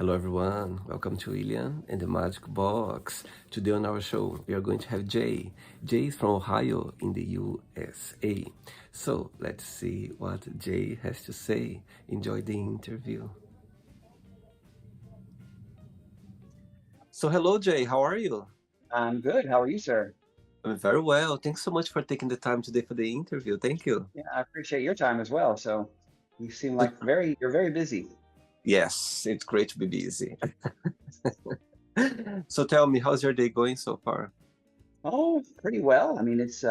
Hello, everyone. Welcome to William and the Magic Box. Today on our show, we are going to have Jay. Jay is from Ohio in the USA. So let's see what Jay has to say. Enjoy the interview. So, hello, Jay. How are you? I'm good. How are you, sir? I'm very well. Thanks so much for taking the time today for the interview. Thank you. Yeah, I appreciate your time as well. So you seem So, like you're very busy. yes, it's great to be busy. So, tell me, how's your day going so far? Oh, pretty well. I mean, it's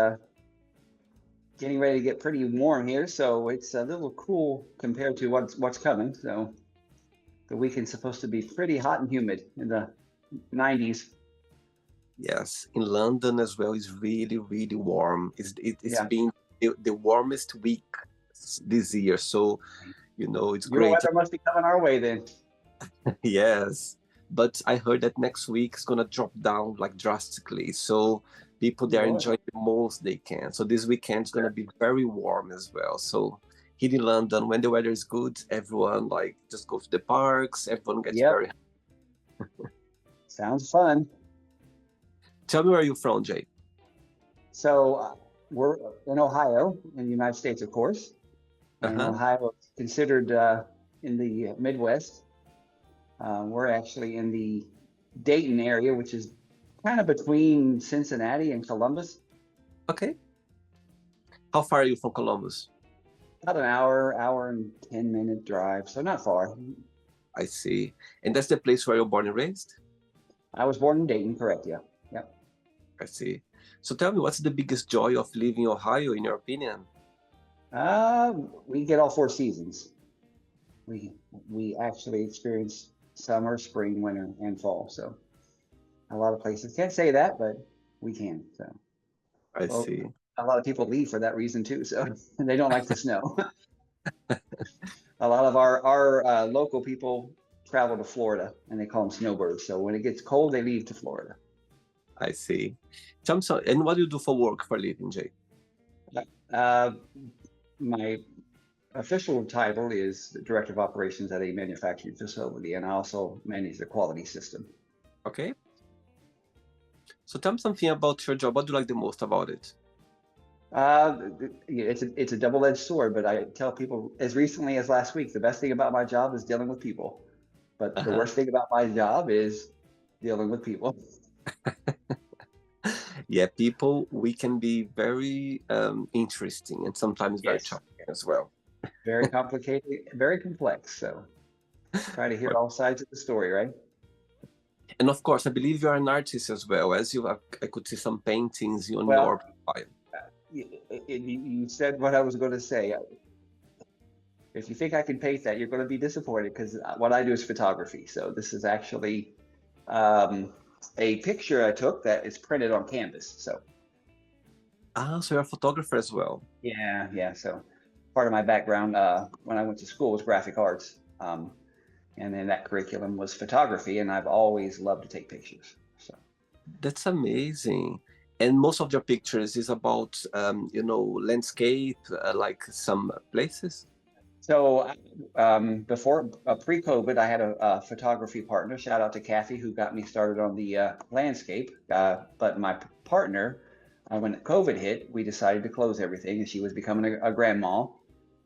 getting ready to get pretty warm here, so it's a little cool compared to what's coming. So the weekend's supposed to be pretty hot and humid in the 90s. Yes, in London as well is really, really warm. It's Yeah. been the warmest week this year. So, it's Your great. weather must be coming our way then. Yes. But I heard that next week is gonna drop down like drastically. So people Oh, they are Lord. enjoying the most they can. So this weekend is gonna Sure. be very warm as well. So here in London, when the weather is good, everyone like just go to the parks, everyone gets Yep. very. Sounds fun. Tell me where you're from, Jay. So we're in Ohio, in the United States, of course, and Uh-huh. Ohio is considered in the Midwest. We're actually in the Dayton area, which is kind of between Cincinnati and Columbus. Okay. How far are you from Columbus? About an hour and 10-minute drive, so not far. I see. And that's the place where you're born and raised? I was born in Dayton, correct? Yeah. Yep. I see. So tell me, what's the biggest joy of living in Ohio, in your opinion? Uh, we get all four seasons. We actually experience summer, spring, winter, and fall. So a lot of places can't say that, but we can. So I well, see. a lot of people leave for that reason too. So they don't like the snow. A lot of our local people travel to Florida, and they call them snowbirds. So when it gets cold, they leave to Florida. I see. Tell me, so, and what do you do for work for a living, Jay? Uh, my official title is the Director of Operations at a manufacturing facility, and I also manage the quality system. Okay. So tell me something about your job. What do you like the most about it? It's a double-edged sword, but I tell people as recently as last week, the best thing about my job is dealing with people, but the Uh-huh. worst thing about my job is dealing with people. Yeah, people, we can be very interesting and sometimes very Yes, challenging as well. very complicated, very complex. So try to hear all sides of the story, right? And of course, I believe you're an artist as well, as I could see some paintings on your Well, profile. you said what I was going to say. If you think I can paint that, you're going to be disappointed because what I do is photography. So this is actually um, a picture I took that is printed on canvas. So Ah, so you're a photographer as well. yeah, yeah. So part of my background when I went to school was graphic arts, and then that curriculum was photography, and I've always loved to take pictures. So. That's amazing. And most of your pictures is about, landscape, like some places. So before pre-COVID, I had a photography partner. Shout out to Kathy, who got me started on the landscape. But my partner, when COVID hit, we decided to close everything, and she was becoming a grandma.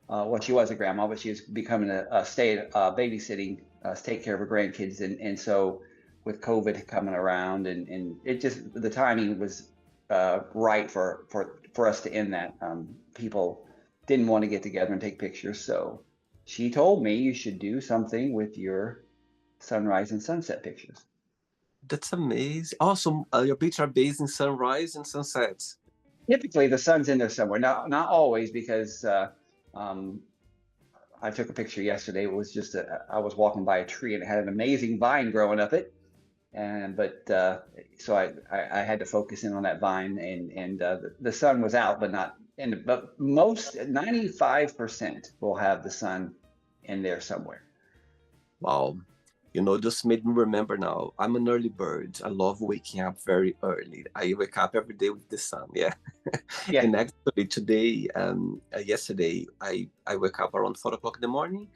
Well, she was a grandma, but she was becoming a stay babysitting, take care of her grandkids, and so with COVID coming around, and it just the timing was right for us to end that. People didn't want to get together and take pictures, so she told me you should do something with your sunrise and sunset pictures. That's amazing. Awesome. Your pictures are based in sunrise and sunsets. Typically, the sun's in there somewhere. Not always, because um, I took a picture yesterday. It was just I was walking by a tree and it had an amazing vine growing up it, and but so I had to focus in on that vine, and the sun was out, but not. And but most 95% will have the sun in there somewhere. Wow. Just made me remember now. I'm an early bird. I love waking up very early. I wake up every day with the sun. Yeah. Yeah. And actually, yesterday, I wake up around 4 o'clock in the morning,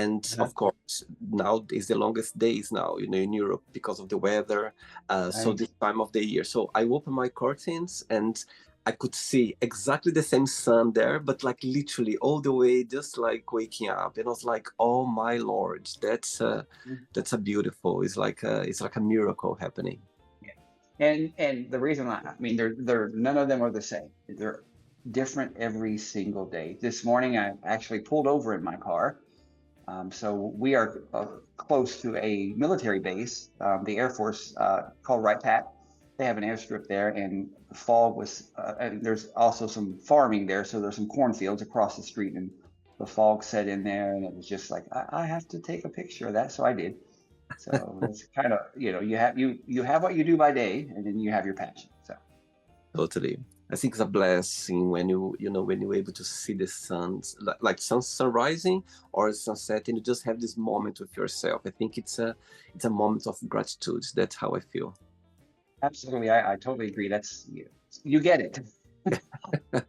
And Uh-huh. of course, now is the longest days now, in Europe because of the weather. So Right. this time of the year. So I opened my curtains and I could see exactly the same sun there, but like literally all the way, just like waking up. And I was like, oh my Lord, that's a beautiful. It's like a miracle happening. Yeah. And the reason I mean they're none of them are the same. They're different every single day. This morning I actually pulled over in my car. So we are close to a military base, the Air Force called Wright Pat. They have an airstrip there, and the fog was, and there's also some farming there, so there's some cornfields across the street, and the fog set in there, and it was just like I have to take a picture of that, so I did. So it's kind of, you have what you do by day, and then you have your passion. So Totally. I think it's a blessing when when you're able to see the suns, like sun rising or sunset, and you just have this moment with yourself. I think it's a moment of gratitude. That's how I feel. absolutely, I totally agree. You get it.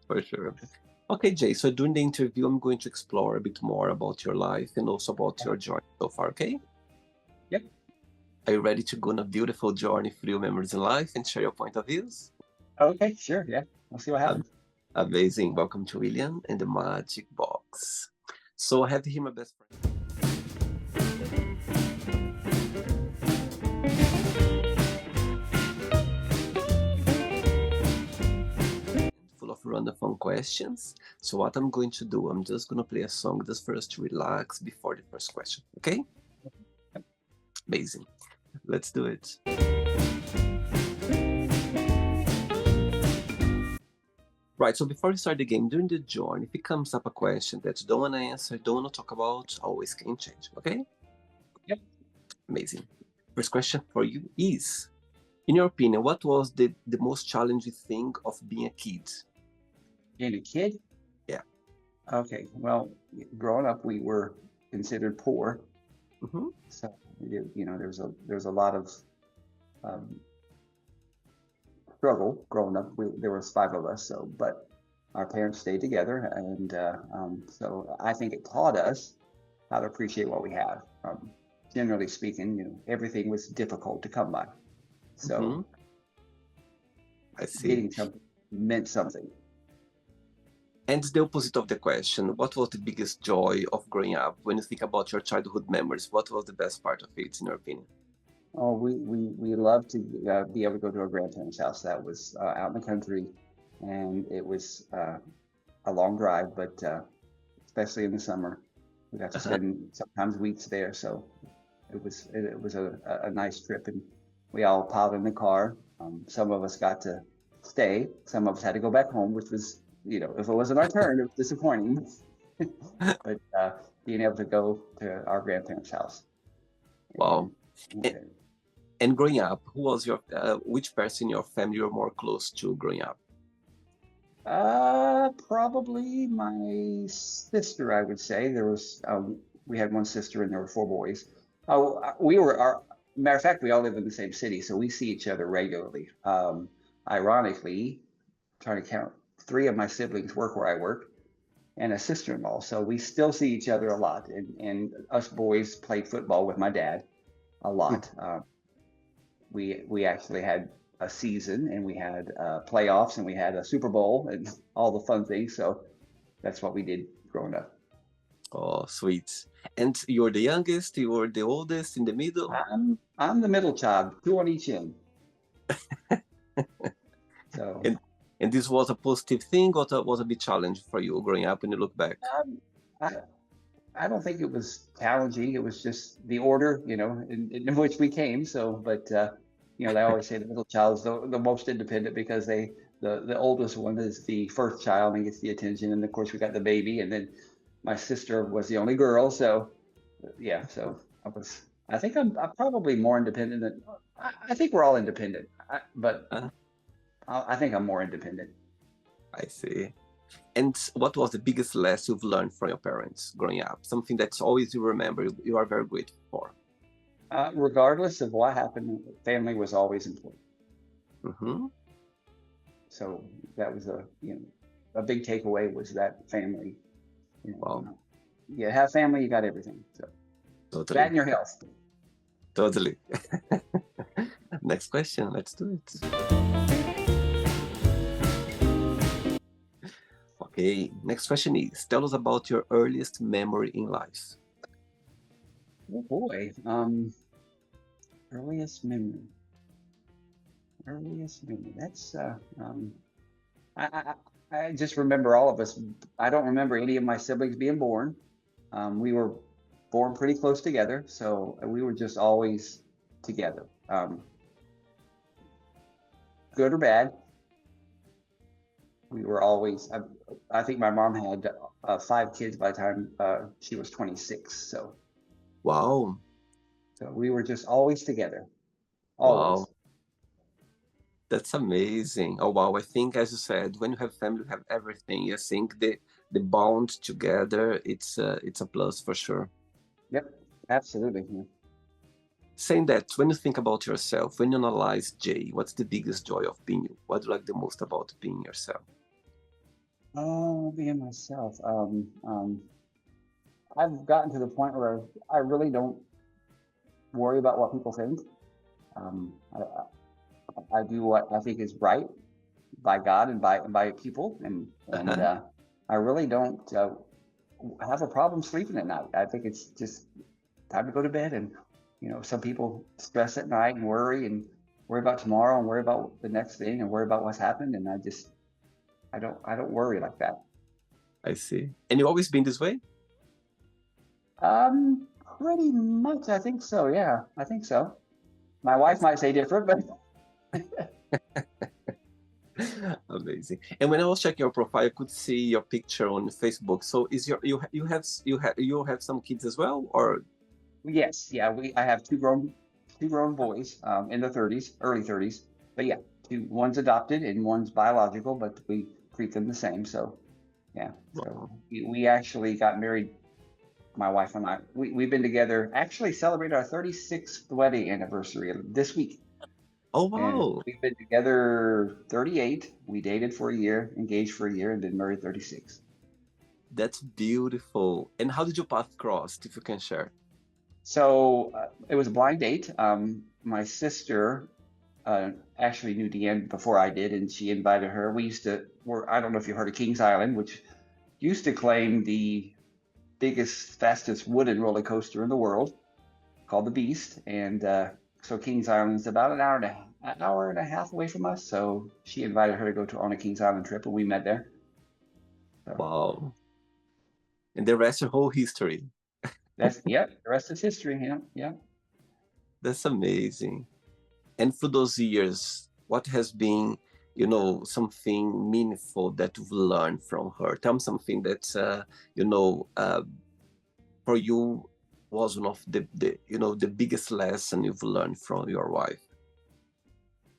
For sure. Okay, Jay. So during the interview, I'm going to explore a bit more about your life and also about your journey so far. Okay? Yep. Are you ready to go on a beautiful journey through your memories in life and share your point of views? Okay, sure. Yeah. We'll see what Am- happens. Amazing. Welcome to William and the Magic Box. So I have here my best friend. Full of random fun questions. So what I'm going to do, I'm just gonna play a song just for us to relax before the first question. Okay? Amazing. Let's do it. Right, so before we start the game, during the journey, if it comes up a question that you don't want to answer, don't want to talk about, always can change, okay? Yep. Amazing. First question for you is, in your opinion, what was the most challenging thing of being a kid? Being a kid? Yeah. Okay. Well, growing up, we were considered poor, Mm-hmm. so there's a lot of um, struggle growing up. There was five of us, but our parents stayed together, and so I think it taught us how to appreciate what we have. Generally speaking, everything was difficult to come by, Mm-hmm. so I see. getting something meant something. And the opposite of the question, what was the biggest joy of growing up? When you think about your childhood memories, what was the best part of it, in your opinion? Oh, we love to be able to go to our grandparents' house. That was out in the country, and it was a long drive, but especially in the summer, we got to spend sometimes weeks there. So it was a nice trip, and we all piled in the car. Some of us got to stay. Some of us had to go back home, which was, if it wasn't our turn, it was disappointing. But being able to go to our grandparents' house Wow. and And, and growing up, who was which person in your family you're more close to growing up? probably my sister, I would say. We had one sister and there were four boys. Matter of fact, we all live in the same city, so we see each other regularly. Ironically, trying to count, three of my siblings work where I work, and a sister-in-law, so we still see each other a lot. And us boys played football with my dad a Mm. lot. We actually had a season, and we had playoffs, and we had a Super Bowl, and all the fun things. So that's what we did growing up. Oh, sweet. And you're the youngest, you're the oldest, in the middle? I'm the middle child, two on each end. So And and this was a positive thing, or was a big challenge for you growing up when you look back? um, I I don't think it was challenging. It was just the order, in which we came. So, but they always say the middle child is the most independent because the oldest one is the first child and gets the attention, and of course we got the baby, and then my sister was the only girl. So, yeah. So I think I'm probably more independent than. I think we're all independent, but Uh, I think I'm more independent. I see. And what was the biggest lesson you've learned from your parents growing up? Something that's always you remember, you are very grateful for. Regardless of what happened, family was always important. Mm-hmm. So that was a big takeaway was that family. Wow. You know. you have family, you got everything. So that Totally. and your health. Totally. Next question. Let's do it. Okay. Next question is, tell us about your earliest memory in life. Oh boy. Earliest memory. Earliest memory. That's I, I just remember all of us. I don't remember any of my siblings being born. We were born pretty close together, so we were just always together. Good or bad, we were always. I think my mom had 5 kids by the time she was 26. Wow. So we were just always together, Wow. always. That's amazing. Oh wow. I think as you said, when you have family, you have everything. I think the bond together, it's a plus for sure. Yep, absolutely. Yeah. Saying that, when you think about yourself, when you analyze Jay, what's the biggest joy of being you? What do you like the most about being yourself? Oh, being myself. I've gotten to the point where I really don't worry about what people think. Um, I do what I think is right by God and by people, and I really don't have a problem sleeping at night. I think it's just time to go to bed. And some people stress at night and worry about tomorrow and worry about the next thing and worry about what's happened. And I don't worry like that. I see. And you always been this way? Um, Pretty much, I think so. Yeah, I think so. My wife That's might say different, but amazing. And when I was checking your profile, I could see your picture on Facebook. So is your you have some kids as well, or yes, yeah. I have two grown boys in their 30s, early 30s. But yeah, one's adopted and one's biological, but we treat them the same. So yeah, so wow. we actually got married. My wife and I, we've been together. Actually, celebrated our 36th wedding anniversary this week. Oh And wow, we've been together 38. We dated for a year, engaged for a year, and been married 36. that's beautiful. And how did your path cross, if you can share? So it was a blind date. My sister actually knew Deanne before I did, and she invited her. I don't know if you heard of Kings Island, which used to claim the biggest, fastest wooden roller coaster in the world, called the Beast. And so Kings Island is about an hour and a half away from us. So she invited her to go on a Kings Island trip, and we met there. So Wow. And the rest your whole history. yep. The rest is history. Yeah, yeah. That's amazing. And for those years, what has been, something meaningful that you've learned from her? Tell me something that, for you was one of the biggest lesson you've learned from your wife.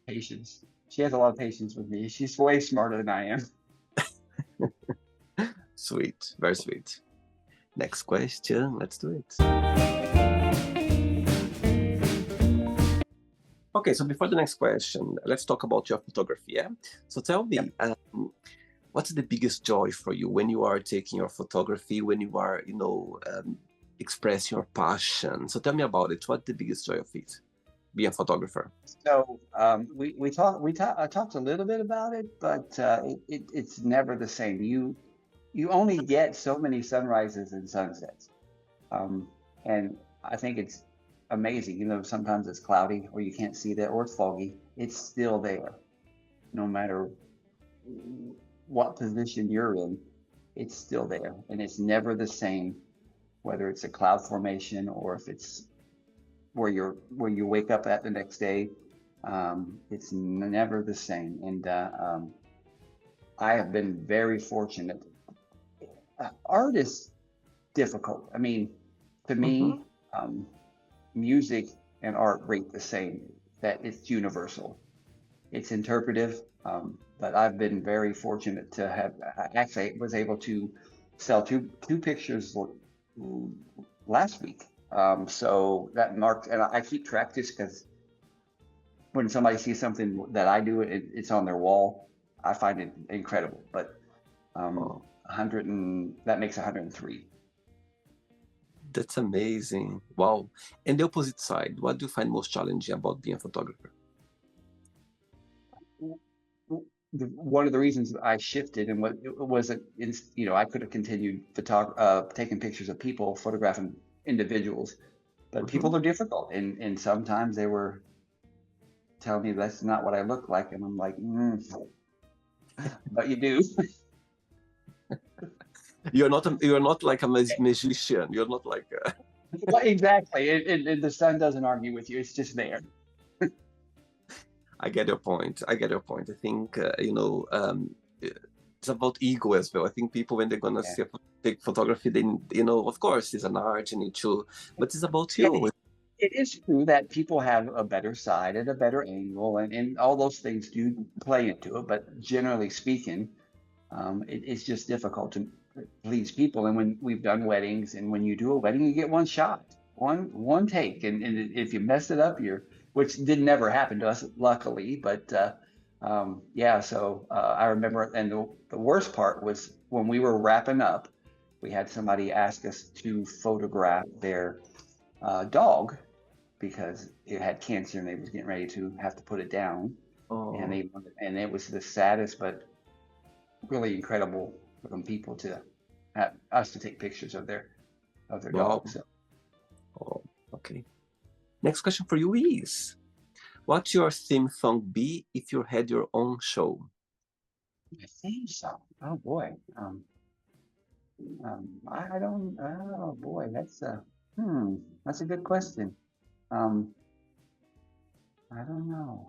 Patience. She has a lot of patience with me. She's way smarter than I am. Sweet, very sweet. Next question, let's do it. Okay, so before the next question, let's talk about your photography. Yeah. So tell Yep. me, what's the biggest joy for you when you are taking your photography, when you are, expressing your passion? So tell me about it. What's the biggest joy of it, being a photographer? So I talked a little bit about it, but it's never the same. You only get so many sunrises and sunsets, um, and I think it's amazing. Sometimes it's cloudy or you can't see that, or it's foggy. It's still there, no matter what position you're in. It's still there, and it's never the same. Whether it's a cloud formation or if it's where you wake up at the next day, it's never the same. And I have been very fortunate. Art is difficult. I mean, to me, Mm-hmm. um, music and art rate the same. That it's universal. It's interpretive. But I've been very fortunate to have. I actually was able to sell two pictures last week. So that marked, and I keep track just because when somebody sees something that I do, it's on their wall. I find it incredible. But Oh, 100 that makes 103. That's amazing. Wow. And the opposite side, what do you find most challenging about being a photographer? One of the reasons I shifted and what it wasn't, I could have continued taking pictures of people, photographing individuals, but Hmm. people are difficult, and sometimes they were telling me that's not what I look like, and I'm like, but you do. You're not like a magician. You're not like Well, exactly, and the sun doesn't argue with you; it's just there. I get your point. I get your point. I think it's about ego as well. I think people when they're gonna Yeah. take photography, then of course it's an art, you need to, but it's about Yeah, you. it is true that people have a better side and a better angle, and all those things do play into it. But generally speaking, it's just difficult to please people. And when we've done weddings, and when you do a wedding, you get one shot, one take, and if you mess it up, which did never happen to us, luckily. But yeah, so I remember, and the worst part was when we were wrapping up, we had somebody ask us to photograph their dog because it had cancer and they was getting ready to have to put it down, and Oh, and it was the saddest but really incredible from people to have us to take pictures of their wow. dog. So Oh, okay. Next question for you is, what's your theme song be if you had your own show? my theme song. Oh boy. I don't. Oh boy, that's a good question. Um, I don't know.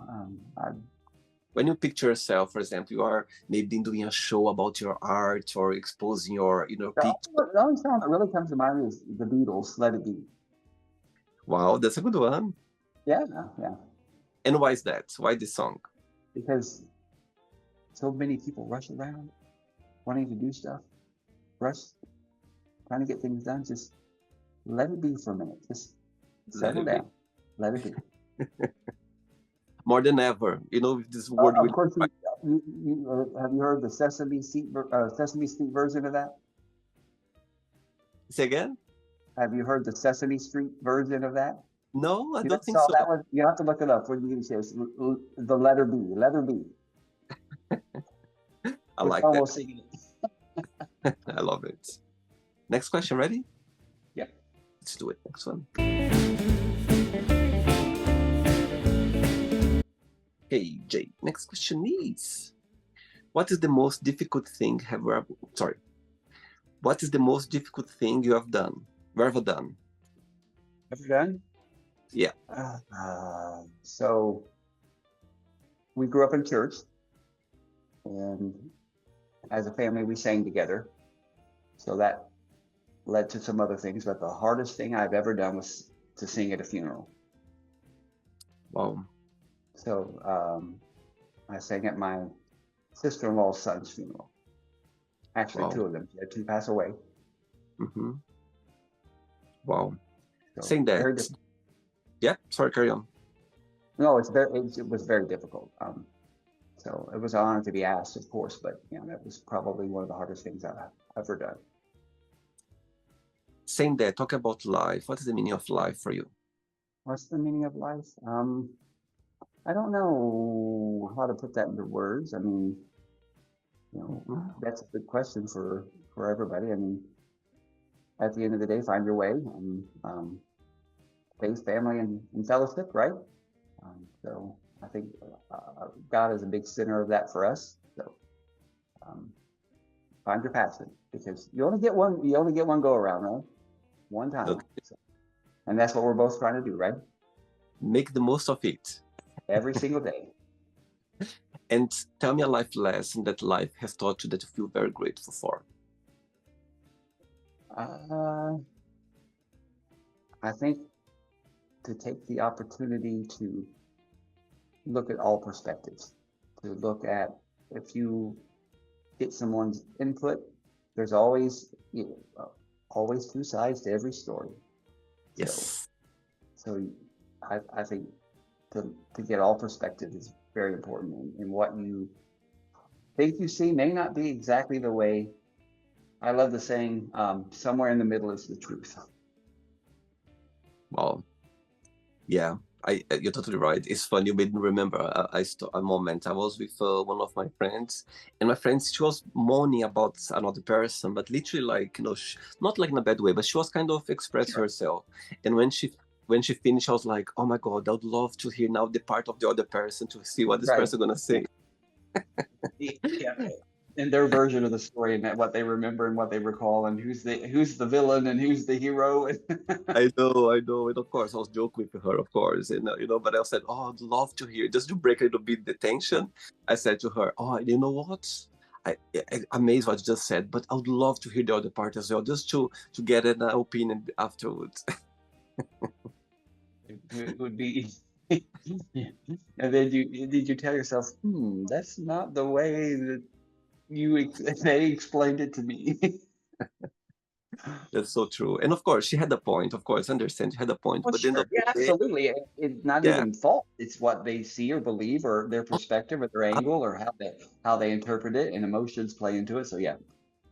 When you picture yourself, for example, you are maybe doing a show about your art or exposing your picture. The only song that really comes to mind is the Beatles, "Let It Be." Wow, that's a good one. Yeah, yeah, And why is that? Why this song? because so many people rush around wanting to do stuff, rush trying to get things done. Just let it be for a minute. Just Let settle it be. down. Let it be. More than ever, with this word Of will. course, have you heard the Sesame Street version of that? Say again? Have you heard the Sesame Street version of that? No, I You don't never think saw so. that one? You have to look it up. When you say the letter B, letter B. I It's like that. almost singing it. I love it. Next question, ready? Yeah. Let's do it. Next one. Okay, Jay. Next question is, what is the most difficult thing have you ever, sorry, what is the most difficult thing you ever done? Ever done? Yeah. So we grew up in church, and as a family, we sang together. So that led to some other things. But the hardest thing I've ever done was to sing at a funeral. Wow. So I sang at my sister-in-law's son's funeral. Actually, Wow. two of them. She had two pass away. Mm-hmm. Wow. So Saying very that. difficult. Yeah. Sorry, carry on. No, it was very difficult. So it was an honor to be asked, of course, but that was probably one of the hardest things I've ever done. Saying that, talk about life. What is the meaning of life for you? What's the meaning of life? I don't know how to put that into words. I mean, Mm-hmm. that's a good question for everybody. I mean, at the end of the day, find your way and faith, family, and fellowship, right? So I think God is a big center of that for us. So um, find your passion because you only get one. You only get one go around, right? One time. Okay. So, and that's what we're both trying to do, right? Make the most of it. Every single day. And tell me a life lesson that life has taught you that you feel very grateful for. Uh, I think to take the opportunity to look at all perspectives, to look at if you get someone's input, there's always two sides to every story. So, Yes. so I think to get all perspective is very important, and what you think you see may not be exactly the way. I love the saying, somewhere in the middle is the truth. Wow. Yeah, you're totally right. It's funny. You made me remember a moment. I was with one of my friends, and my friend, she was moaning about another person, but literally like, not like in a bad way, but she was kind of expressing Sure. herself. And when she finished, I was like, oh my God, I would love to hear now the part of the other person to see what this Right. person gonna say. Yeah. And their version of the story and what they remember and what they recall and who's the villain and who's the hero. I know, and of course I was joking with her, of course, and but I said, "Oh, I'd love to hear just to break a little bit the tension." I said to her, "Oh, you know what? I amazed what you just said, but I would love to hear the other part as well, just to get an opinion afterwards." It would be. And then did you tell yourself, that's not the way that they explained it to me. That's so true, and of course she had a point. Of course, I understand she had a point, Well, but at the end sure. of the Yeah, day, absolutely. It's not yeah, even fault. It's what they see or believe or their perspective or their angle or how they interpret it and emotions play into it. So yeah.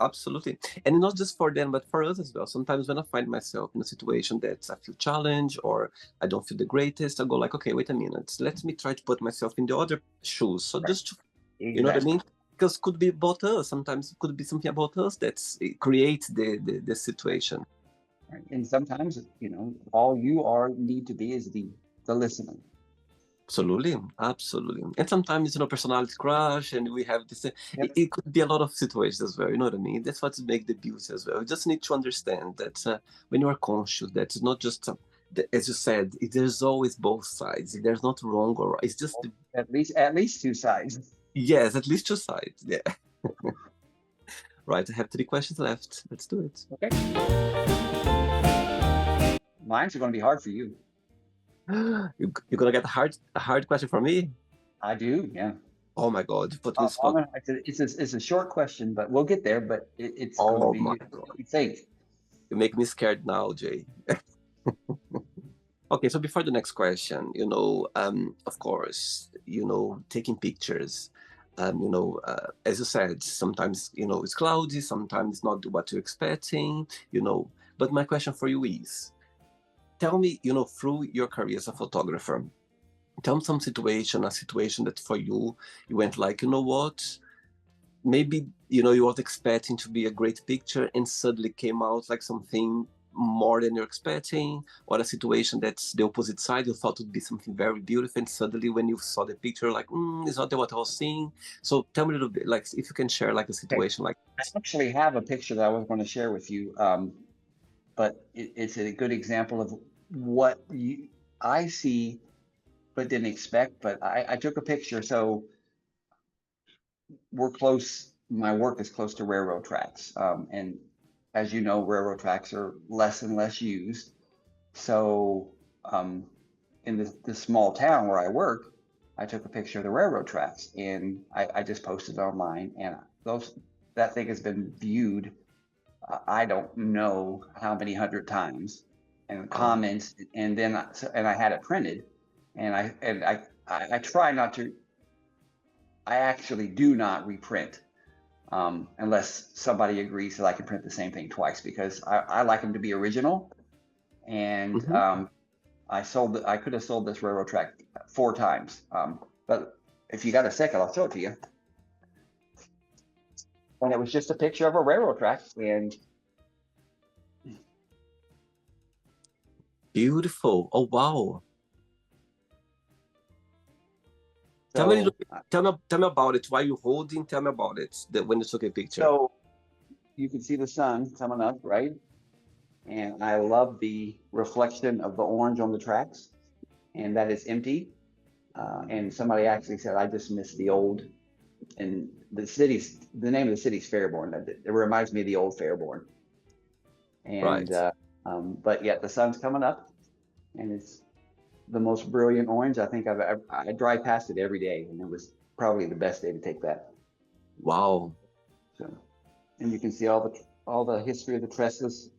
absolutely. And not just for them, but for us as well. Sometimes when I find myself in a situation that I feel challenged or I don't feel the greatest, I go like, okay, wait a minute. Let me try to put myself in the other shoes. So Right. just to, you know what I Exactly. mean? Because could be about us. Sometimes it could be something about us that creates the situation. Right. And sometimes, all you are need to be is the listener. Absolutely, absolutely. And sometimes, personality crash, and we have this. Yep. It could be a lot of situations as well. You know what I mean? That's what makes the beauty as well. You just need to understand that when you are conscious, that it's not just, as you said, there's always both sides. There's not wrong or right. It's just, At least two sides. yes, at least two sides. Yeah. Right. I have three questions left. Let's do it. Okay. Mine's going to be hard for you. You're gonna get a hard question from me. I do. Yeah. Oh my God, you put me in spot. It's a short question, but we'll get there. But it's going to Oh my be God, you think. you make me scared now, Jay. Okay, so before the next question, of course, taking pictures, as you said, sometimes, it's cloudy, sometimes not what you're expecting. But my question for you is, tell me, through your career as a photographer, tell me a situation that for you, you went like, you know what? Maybe you weren't expecting to be a great picture and suddenly came out like something more than you're expecting, or a situation that's the opposite side, you thought would be something very beautiful, and suddenly when you saw the picture, like, it's not what I was seeing. So tell me a little bit, like, if you can share like a Okay. situation like I that. actually have a picture that I was going to share with you, but it's a good example of what I see but didn't expect. But I took a picture, so we're close. My work is close to railroad tracks, and as you know, railroad tracks are less and less used. So, um, in this small town where I work, I took a picture of the railroad tracks and I just posted it online, and that thing has been viewed. I don't know how many hundred times, and Wow. comments, and then and I had it printed, and I try not to. I actually do not reprint unless somebody agrees that I can print the same thing twice because I like them to be original. And Hmm. I could have sold this railroad track 4 times. But if you got a second, I'll show it to you. And it was just a picture of a railroad track. And Beautiful. Oh wow. Tell me a little so, bit, tell me about it. Why you holding? Tell me about it. When you took a picture. so you can see the sun coming up, right? And I love the reflection of the orange on the tracks, and that is empty. And somebody actually said, I just miss the old, and the name of the city's Fairborn. It reminds me of the old Fairborn. And, Right. but yet the sun's coming up and it's the most brilliant orange I think I drive past it every day. And it was probably the best day to take that. Wow. So, and you can see all the history of the trestles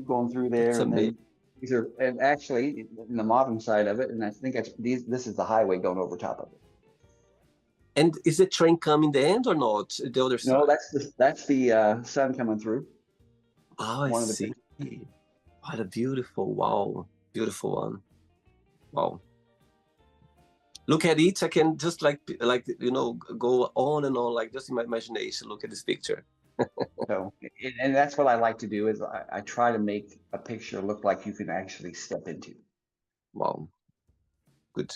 going through That's there. And amazing. then and actually in the modern side of it, and I think this is the highway going over top of it. And is the train coming the end or not? The other No, side. that's the sun coming through. Oh, I One of the see. pictures. What a beautiful, wow, beautiful one. Wow. Look at it. I can just go on and on, like just in my imagination. Look at this picture. So, and that's what I like to do is I try to make a picture look like you can actually step into. Wow, good.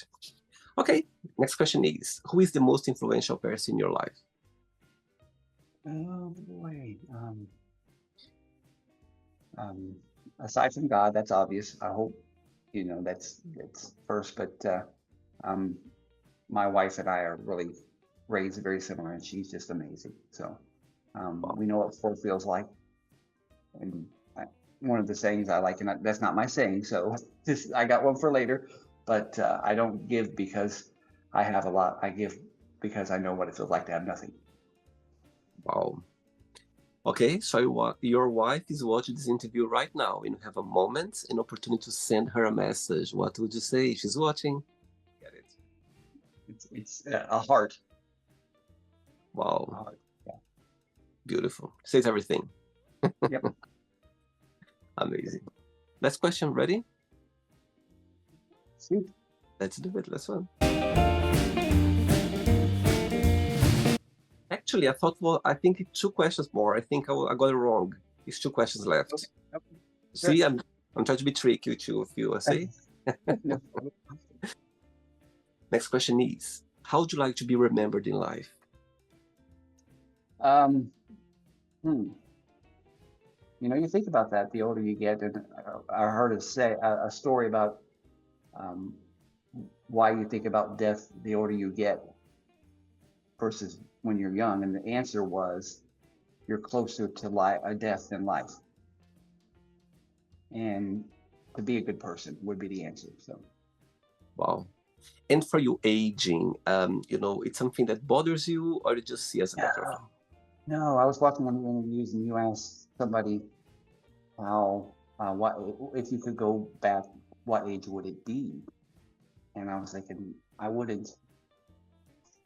Okay, next question is, who is the most influential person in your life? Oh boy. Um, Aside from God, that's obvious. I hope that's first. But um, my wife and I are really raised very similar, and she's just amazing. So Wow, we know what sport feels like, and one of the sayings I like, and that's not my saying, so just I got one for later. But I don't give because I have a lot. I give because I know what it feels like to have nothing. wow. Okay, so your wife is watching this interview right now, and you have a moment, an opportunity to send her a message. What would you say if she's watching? Get it. It's a heart. A Wow, heart. Yeah. beautiful. Says everything. Yep. Amazing. Next question, ready? Shoot. Let's do it. Let's one. Actually, I think it's two questions more. I think I got it wrong. It's two questions left. Okay. Okay. See, Sure. I'm trying to be tricky with you, if you say. No. Next question is, how would you like to be remembered in life? Um, hmm. You think about that the older you get, and I heard a story about um, why you think about death the older you get versus when you're young, and the answer was you're closer to death than life, and to be a good person would be the answer. So, Wow. And for you, aging, it's something that bothers you, or you just see as a matter of no, no, I was watching one of the interviews, and you asked somebody how what if you could go back, what age would it be? And I was thinking I wouldn't.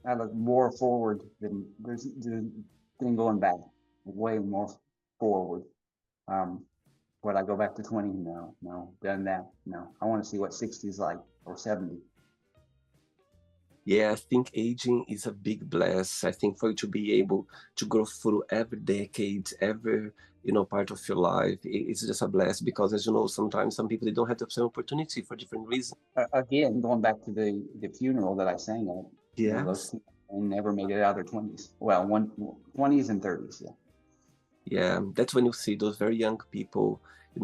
I look more forward than going back, way more forward. Um, would I go back to 20? No, no, done that. No, I want to see what 60 is like or 70. Yeah, I think aging is a big bless. I think for you to be able to go through every decade, every part of your life, it's just a bless because, as you know, sometimes some people they don't have the same opportunity for different reasons. Again, going back to the funeral that I sang at, those Yes, people never made it out of their 20s. Well, 20s and 30s. Yeah. yeah, that's when you see those very young people,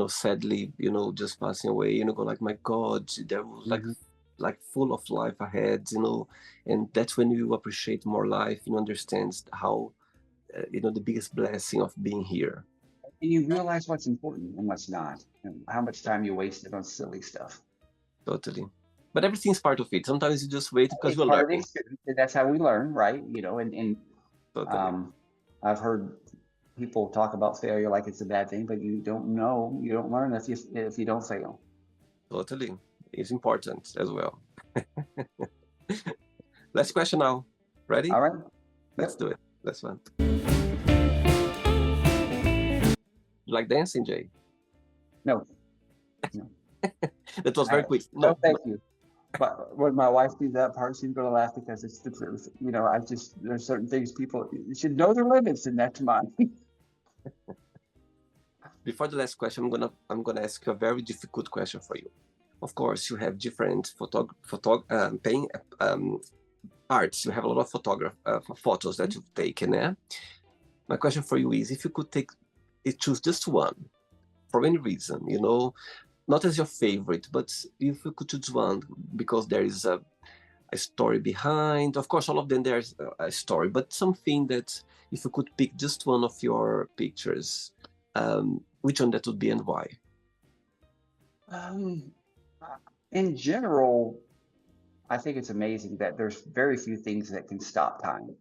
sadly, just passing away. Go like, my God, there was Hmm. like full of life ahead, and that's when you appreciate more life. Understand how, the biggest blessing of being here. And you realize what's important and what's not, and how much time you wasted on silly stuff. Totally. But everything's part of it. Sometimes you just wait because It's you're part of the learning. experience. That's how we learn, right? And Totally. um, I've heard people talk about failure like it's a bad thing, but you don't know, you don't learn if you don't fail. Totally. It's important as well. Last question now. Ready? All right. Let's Yep. do it. Last one. You like dancing, Jay? No. No. That was very quick. No, No, thank you. But when my wife sees that part, she's gonna laugh because it's the truth. There's certain things people you should know their limits, and that's mine. before the last question, I'm gonna ask you a very difficult question for you. Of course, you have different paying arts. You have a lot of photos that you've taken. Eh? My question for you is, if you could choose just one for any reason, not as your favorite, but if you could choose one because there is a story behind. Of course, all of them there's a story, but something that if you could pick just one of your pictures, which one that would be and why? Um, in general, I think it's amazing that there's very few things that can stop time,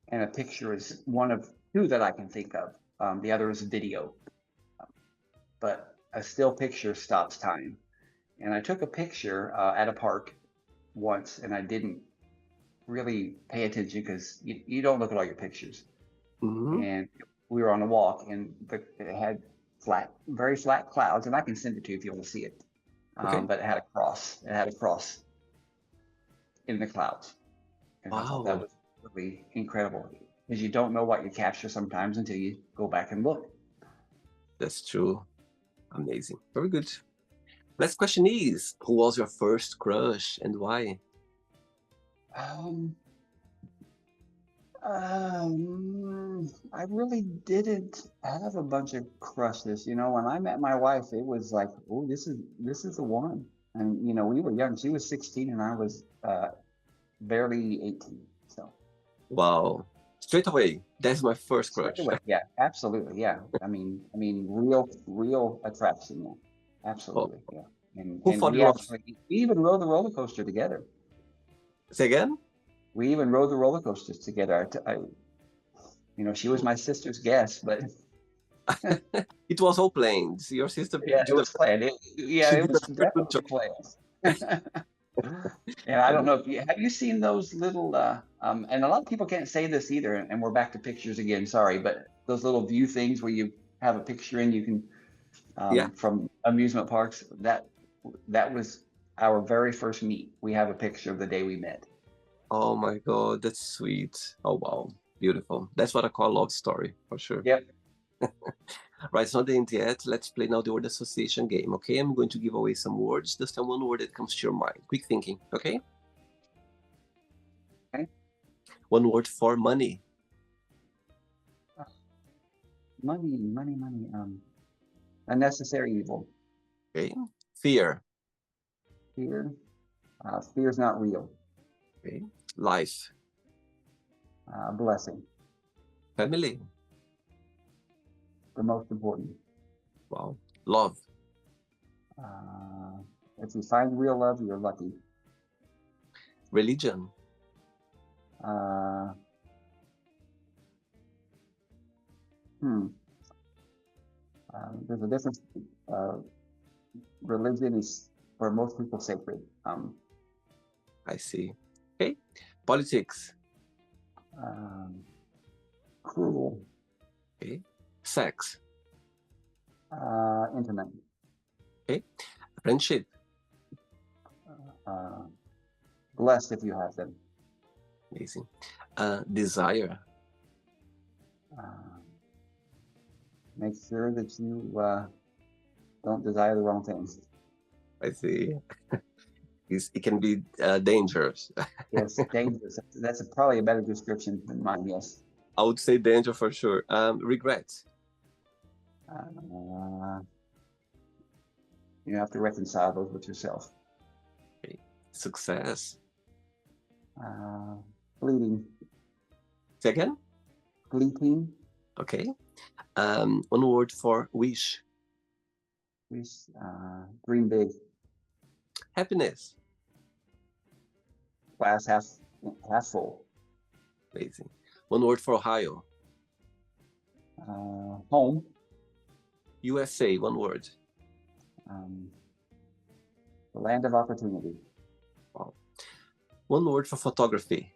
and a picture is one of two that I can think of. The other is video, but a still picture stops time. And I took a picture at a park once, and I didn't really pay attention because you don't look at all your pictures. Hmm. And we were on a walk, and it had flat, very flat clouds, and I can send it to you if you want to see it. Okay. But it had a cross. It had a cross in the clouds, and I thought that Wow, was really incredible because you don't know what you capture sometimes until you go back and look. that's true. Amazing. Very good. Next question is, who was your first crush and why? Um, I really didn't have a bunch of crushes. You know, when I met my wife, it was like, oh, this is the one. And you know, we were young. She was 16 and I was barely 18. So Wow. Straight away, that's my first straight crush. away, yeah, absolutely, yeah. I mean, real attraction, yeah, Oh, absolutely, yeah. And who and fall in we love? actually we even rode the roller coaster together. Say again? We even rode the roller coasters together. You know, she was my sister's guest, but It was all planned. Your sister yeah, it did a was planned. Yeah, she it did a was very good job. definitely planned. And I don't know if you have you seen those little and a lot of people can't say this either, and we're back to pictures again, sorry, but those little view things where you have a picture and you can Yeah. from amusement parks, that was our very first meet. We have a picture of the day we met. Oh my God, that's sweet. Oh wow, beautiful. That's what I call love story for sure. Yep. Right, it's not the end yet. Let's play now the word association game. Okay, I'm going to give away some words. Just tell one word that comes to your mind. Quick thinking. Okay. Okay. One word for money. Money. A necessary evil. Okay. Fear. Fear. Fear is not real. Okay. Life. Blessing. Family. The most important. Wow. Love. Uh, if you find real love, you're lucky. Religion. Uh, hmm. There's a difference. Uh, Religion is for most people sacred. I see. Okay. Politics. Um, Cruel. Okay. Sex. Intimate. Okay. Friendship. Uh, Blessed if you have them. Amazing. Desire. Uh, Make sure that you don't desire the wrong things. I see. It can be dangerous. Yes, dangerous. That's probably a better description than mine. Yes. I would say danger for sure. Regret. Uh, you have to reconcile those with yourself. Okay. Success. Uh, Fleeting. Say again? Fleeting. Okay. One word for wish. Wish. Dream big. Happiness. Glass half full. Amazing. One word for Ohio. Home. USA. One word. The land of opportunity. Wow. One word for photography.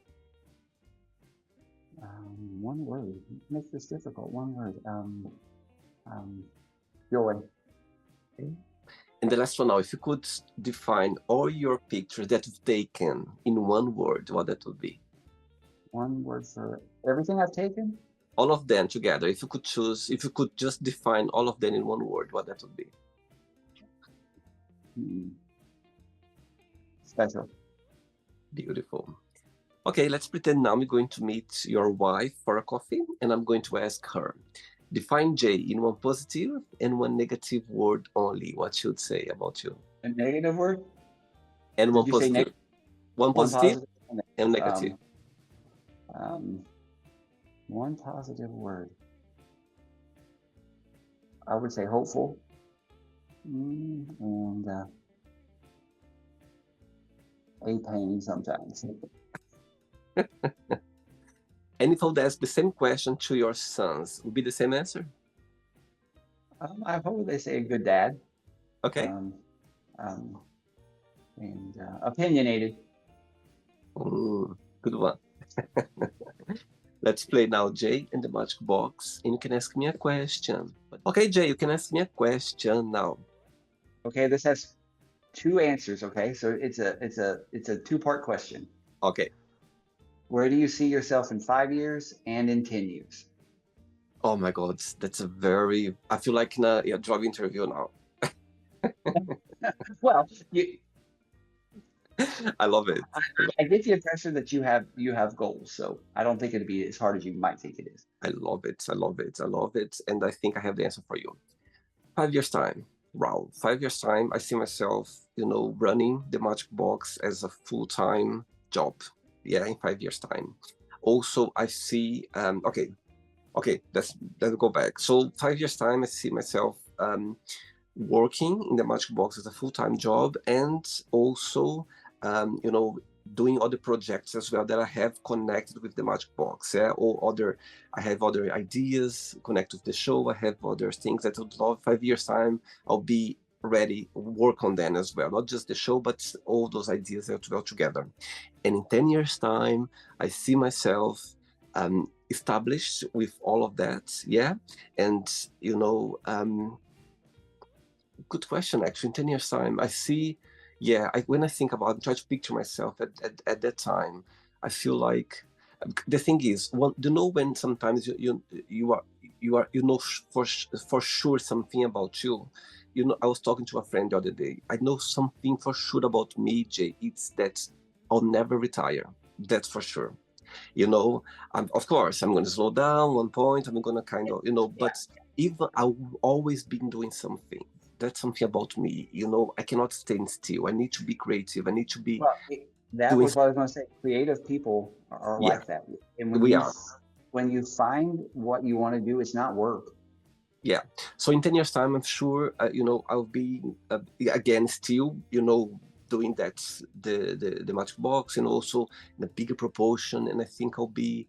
One word. Makes this difficult. One word. Joy. Okay. And the last one now, if you could define all your pictures that you've taken in one word, what that would be? One word for everything I've taken? All of them together. If you could choose, if you could just define all of them in one word, what that would be? Special. Beautiful. Okay, let's pretend now I'm going to meet your wife for a coffee, and I'm going to ask her, define Jay in one positive and one negative word only. What should say about you? A negative word? And Did one you say positive. One one positive positive and negative. One positive word. I would say hopeful. And a pain sometimes. And if I would ask the same question to your sons, would be the same answer? I hope they say a good dad. Okay. And opinionated. Good one. Let's play now, Jay, in the magic box, and you can ask me a question. Okay, Jay, you can ask me a question now. Okay, this has two answers. Okay, so it's a two-part question. Okay. Where do you see yourself in 5 years and in 10 years? Oh my God, that's a very. I feel like in a job interview now. Well, you, I love it. I, I get the impression that you have goals, so I don't think it'd be as hard as you might think it is. I love it. I love it. I love it. And I think I have the answer for you. 5 years time. Wow. 5 years time, I see myself, running the magic box as a full-time job. Yeah, in 5 years time. Also, I see. Okay. Let's go back. So 5 years time, I see myself working in the magic box as a full-time job, and also doing other projects as well that I have connected with the magic box. Yeah, or other, I have other ideas connected with the show. I have other things that I would love. 5 years time, I'll be ready work on them as well, not just the show, but all those ideas that go together. And in 10 years time, I see myself established with all of that. Yeah. And good question. Actually, in 10 years time, I see, yeah, when I think about it, try to picture myself at that time, I feel like the thing is, when sometimes for sure something about you. I was talking to a friend the other day. I know something for sure about me, Jay. It's that I'll never retire. That's for sure. Of course, I'm going to slow down one point. I'm going to kind of, Yeah. but even I've always been doing something. That's something about me. I cannot stand still. I need to be creative. I need to be Well, that doing. was what I was going to say. Creative people are Yeah, like that, and when we you are. when you find what you want to do, it's not work. Yeah. So in 10 years time, I'm sure, I'll be again still, doing that, the matchbox, and also in a bigger proportion. And I think I'll be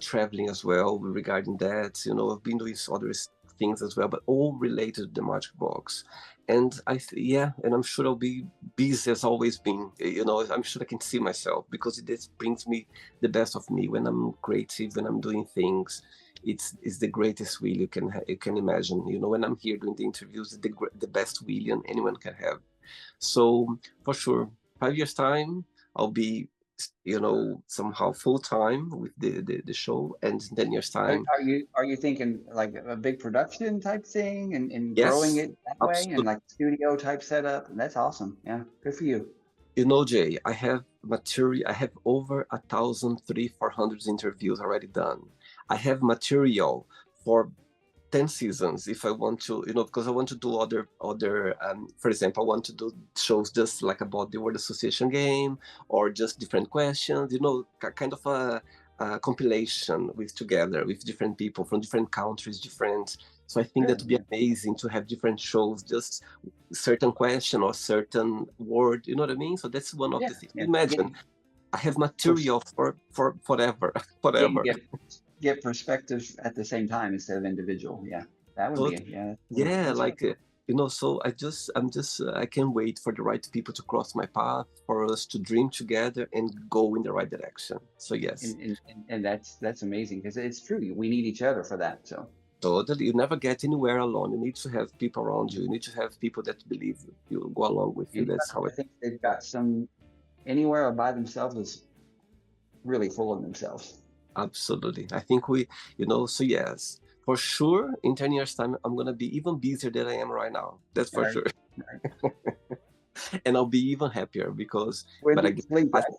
traveling as well regarding that. I've been doing other things as well, but all related to the matchbox. And yeah, and I'm sure I'll be busy as always been. I'm sure I can see myself because it just brings me the best of me when I'm creative, when I'm doing things. It's the greatest wheel you can imagine. When I'm here doing the interviews, the best wheel anyone can have. So for sure, 5 years time, I'll be somehow full time with the show, and in 10 years time, Are you thinking like a big production type thing and growing yes, it that way and absolutely. like studio type setup? That's awesome. Yeah, good for you. Jay, I have material. I have over 1,400 interviews already done. I have material for 10 seasons if I want to, because I want to do other for example, I want to do shows just like about the word association game, or just different questions, kind of a compilation with together with different people from different countries, different. So I think that Good. would be Yeah. amazing to have different shows, just certain question or certain word, you know what I mean? So that's one of Yeah. the things. Yeah. Imagine I have Pers- material for forever. get Forever. get get perspective at the same time instead of individual. Yeah, that would So be yeah. That's cool. yeah, That's cool. like so I can't wait for the right people to cross my path, for us to dream together and go in the right direction. So yes, And that's amazing because it's true. We need each other for that. So totally. You never get anywhere alone. You need to have people around you. You need to have people that believe you, you go along with you. That's anybody how it. that thinks they've got some anywhere or by themselves is really full of themselves. Absolutely. I think so yes, for sure. In 10 years time, I'm gonna be even busier than I am right now. That's All for right. sure. All right. And I'll be even happier because, When but do you again, sleep, I right?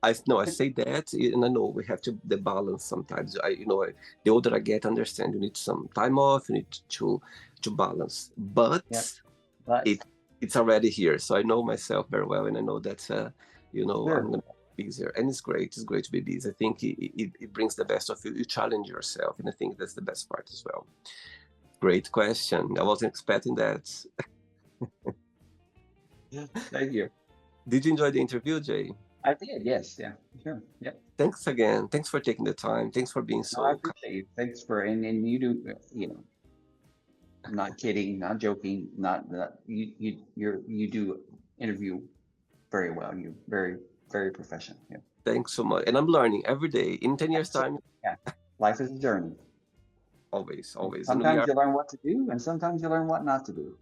I know I say that, and I know we have to the balance sometimes. The older I get, I understand you need some time off, you need to balance, but Yep. But it it's already here. So I know myself very well, and I know that I'm sure. gonna be busier, and it's great. It's great to be busy. I think it brings the best of you. You challenge yourself, and I think that's the best part as well. Great question. I wasn't expecting that. Thank you. Did you enjoy the interview, Jay? I did. Yes. Yeah. Sure. Yep. Thanks again. Thanks for taking the time. Thanks for being No, I so kind. appreciate you. Thanks for and you do. I'm not kidding, not joking, not you do interview very well. You very professional. Yeah. Thanks so much. And I'm learning every day. In 10 years' time, Absolutely. Yeah. Life is a journey. Always, always. And we Sometimes are you learn what to do, and sometimes you learn what not to do.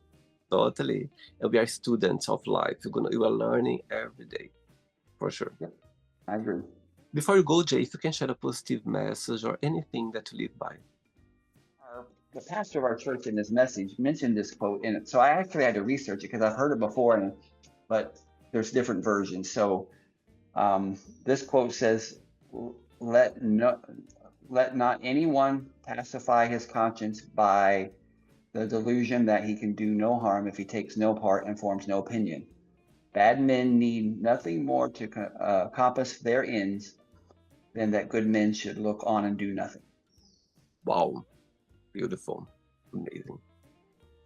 totally, and we are students of life. We are learning every day, for sure. Yep, I agree. Before you go, Jay, if you can share a positive message or anything that you live by. The pastor of our church in this message mentioned this quote in it. So I actually had to research it because I've heard it before, but there's different versions. So this quote says, let not anyone pacify his conscience by the delusion that he can do no harm if he takes no part and forms no opinion. Bad men need nothing more to accomplish their ends than that good men should look on and do nothing. Wow, beautiful, amazing.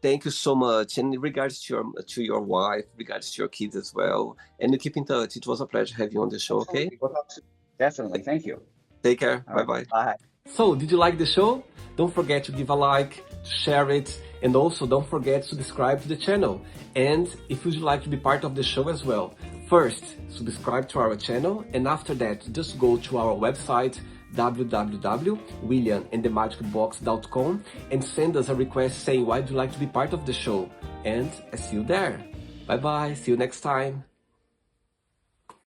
Thank you so much. And in regards to your wife, regards to your kids as well, and you keep in touch. It was a pleasure having you on the show. Okay, Absolutely. We'll talk soon. Definitely. Thank you. take care. All Bye right. bye. Bye. So, did you like the show? Don't forget to give a like, to share it, and also don't forget to subscribe to the channel. And if you'd like to be part of the show as well, first, subscribe to our channel, and after that, just go to our website, www.williamandthemagicbox.com, and send us a request saying why would you like to be part of the show. And I see you there. Bye bye, see you next time.